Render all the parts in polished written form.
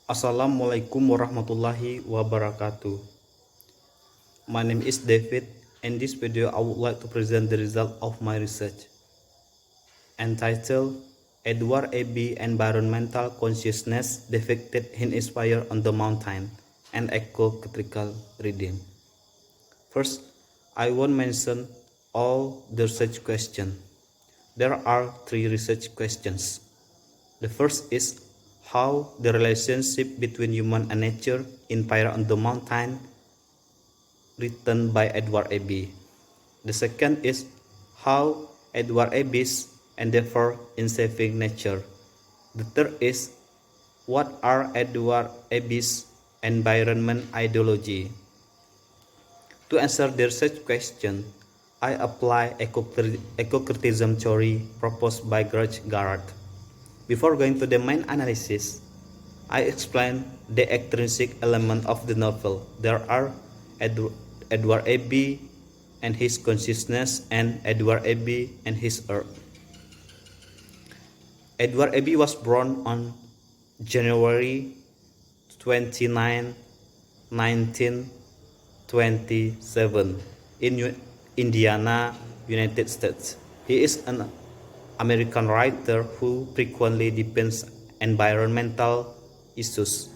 Assalamualaikum warahmatullahi wabarakatuh. My name is David. In this video, I would like to present the result of my research entitled Edward Abbey Environmental Consciousness Depicted in Inspire on the Mountain and Eco-Critical Reading. First, I want to mention all the research questions. There are 3 research questions. The first is how the relationship between human and nature in Fire on the Mountain, written by Edward Abbey. The second is how Edward Abbey's endeavor in saving nature. The third is what are Edward Abbey's environment ideology. To answer the research question, I apply eco-criticism theory proposed by Gregg Garrett. Before going to the main analysis, I explain the extrinsic element of the novel. There are Edward Abbey and his consciousness and Edward Abbey and his earth. Edward Abbey was born on January 29, 1927 in Indiana, United States. He is an American writer who frequently defends environmental issues,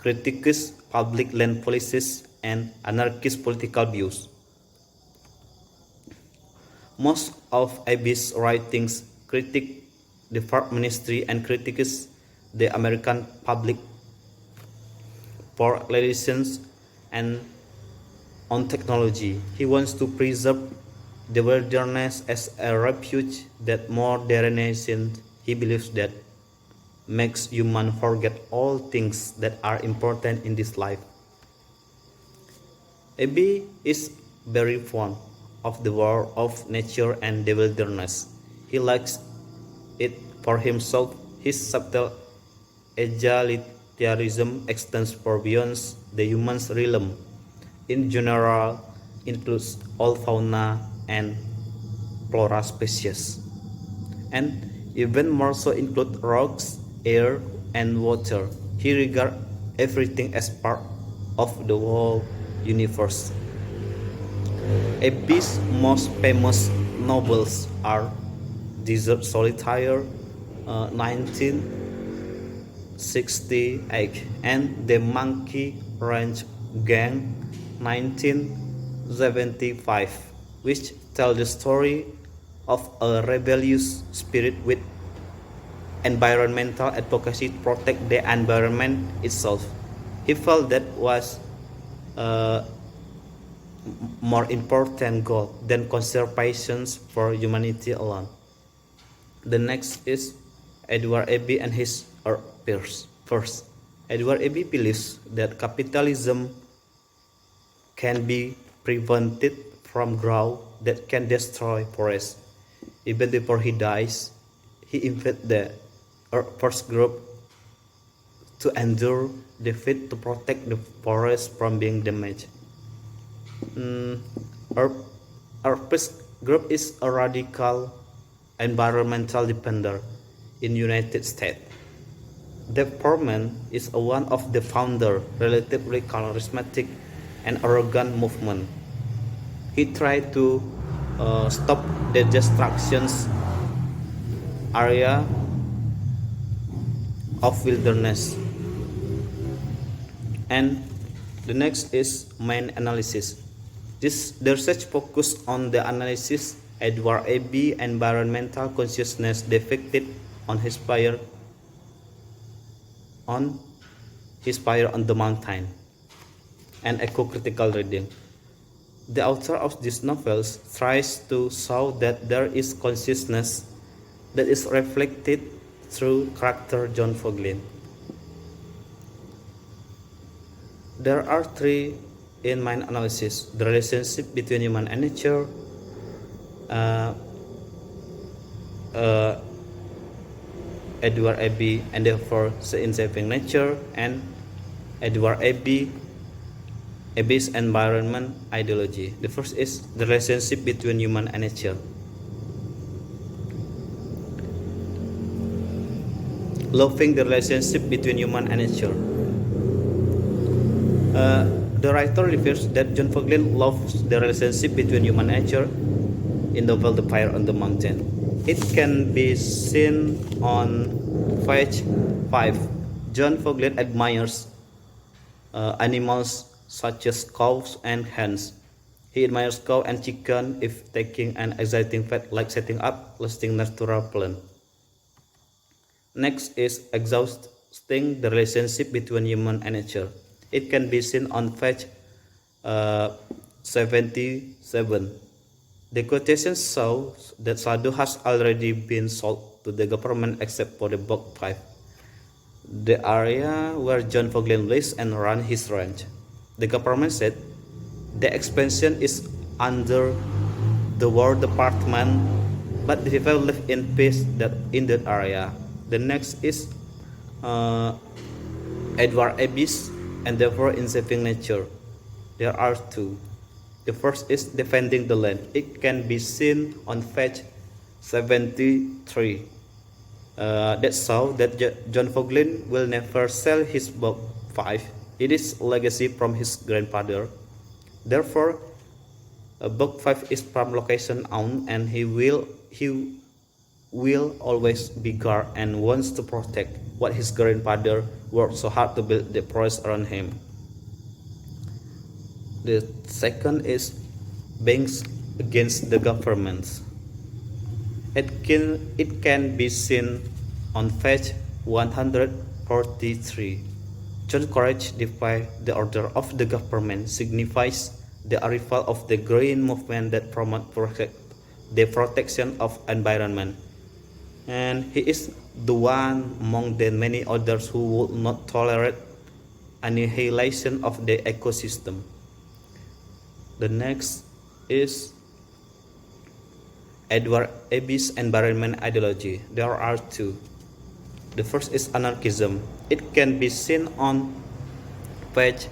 critiques public land policies, and anarchist political views. Most of Abbey's writings critique the foreign ministry and critiques the American public for relations and on technology. He wants to preserve the wilderness as a refuge that modernization, he believes, that makes human forget all things that are important in this life. Abbey is very fond of the world of nature and the wilderness. He likes it for himself. His subtle egalitarianism extends far beyond the human realm. In general, includes all fauna and flora species, and even more so include rocks, air, and water. He regards everything as part of the whole universe. Abbey's most famous novels are Desert Solitaire, 1968, and The Monkey Ranch Gang, 1975, which tell the story of a rebellious spirit with environmental advocacy to protect the environment itself. He felt that was a more important goal than conservation for humanity alone. The next is Edward Abbey and his peers. First, Edward Abbey believes that capitalism can be prevented from growth that can destroy forests. Even before he dies, he invited the first group to endure defeat to protect the forest from being damaged. Our first group is a radical environmental defender in United States. Dave Foreman is one of the founder, relatively charismatic and arrogant movement. He tried to stop the destructions area of wilderness. And the next is main analysis. The research focus on the analysis Edward Abbey environmental consciousness depicted on his fire on the mountain and eco-critical reading. The author of these novels tries to show that there is consciousness that is reflected through character John Fogelin. There are 3 in my analysis: the relationship between human and nature, Edward Abbey endeavor in saving nature, and Edward Abbey's environment ideology. The first is the relationship between human and nature. loving the relationship between human and nature. The writer refers that John Fogelin loves the relationship between human and nature in the novel The Fire on the Mountain. It can be seen on page 5. John Fogelin admires animals such as cows and hens. He admires cow and chicken if taking an exciting fact like setting up lasting natural plan. Next is exhausting the relationship between human and nature. It can be seen on page 77. The quotation shows that Sado has already been sold to the government except for the Book 5, the area where John Fogelin lives and runs his ranch. The government said the expansion is under the War Department, but the people live in peace in that area. The next is Edward Abbey's endeavor in saving nature. There are two. The first is defending the land. It can be seen on page 73. That shows that John Fogelin will never sell his book 5. It is a legacy from his grandfather. Therefore, book 5 is from location owned, and he will always be guard and wants to protect what his grandfather worked so hard to build the forest around him. The second is banks against the government. It can be seen on page 143. John Courage defied the order of the government signifies the arrival of the green movement that promote the protection of environment. And he is the one among the many others who would not tolerate annihilation of the ecosystem. The next is Edward Abbey's environment ideology. There are two. The first is anarchism. It can be seen on page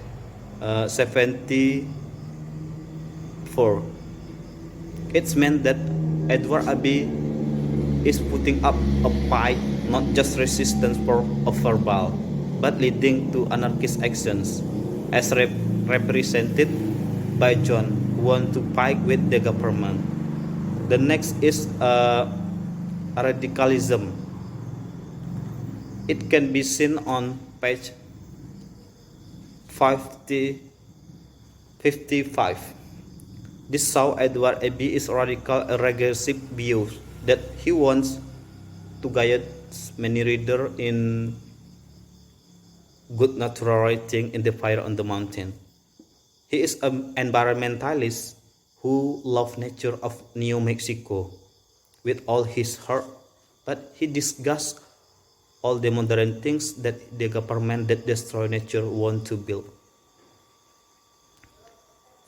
74. It's meant that Edward Abbey is putting up a fight, not just resistance for a verbal, but leading to anarchist actions, as represented by John, who want to fight with the government. The next is radicalism. It can be seen on page 55. This shows Edward Abbey is radical and regressive views that he wants to guide many readers in good natural writing in The Fire on the Mountain. He is an environmentalist who loves nature of New Mexico with all his heart, but he discusses all the modern things that the government that destroy nature want to build.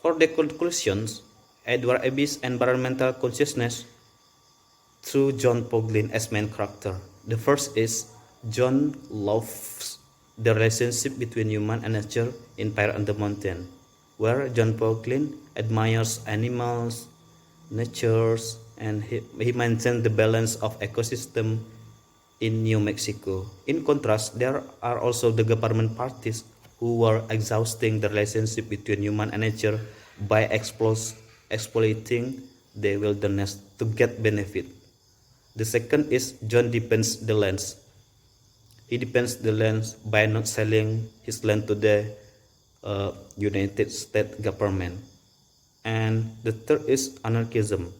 For the conclusions, Edward Abbey's environmental consciousness through John Fogelin as main character. The first is John loves the relationship between human and nature in Fire on the Mountain, where John Fogelin admires animals, natures, and he maintains the balance of ecosystem in New Mexico. In contrast, there are also the government parties who were exhausting the relationship between human and nature by exploiting the wilderness to get benefit. The second is John defends the lands. He defends the lands by not selling his land to the United States government. And the third is anarchism.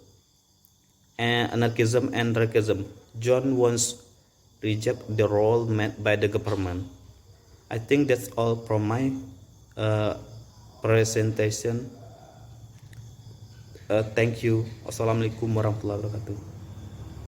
Anarchism and radicalism. John wants reject the role made by the government. I think that's all from my presentation. Thank you. Wassalamualaikum warahmatullahi wabarakatuh.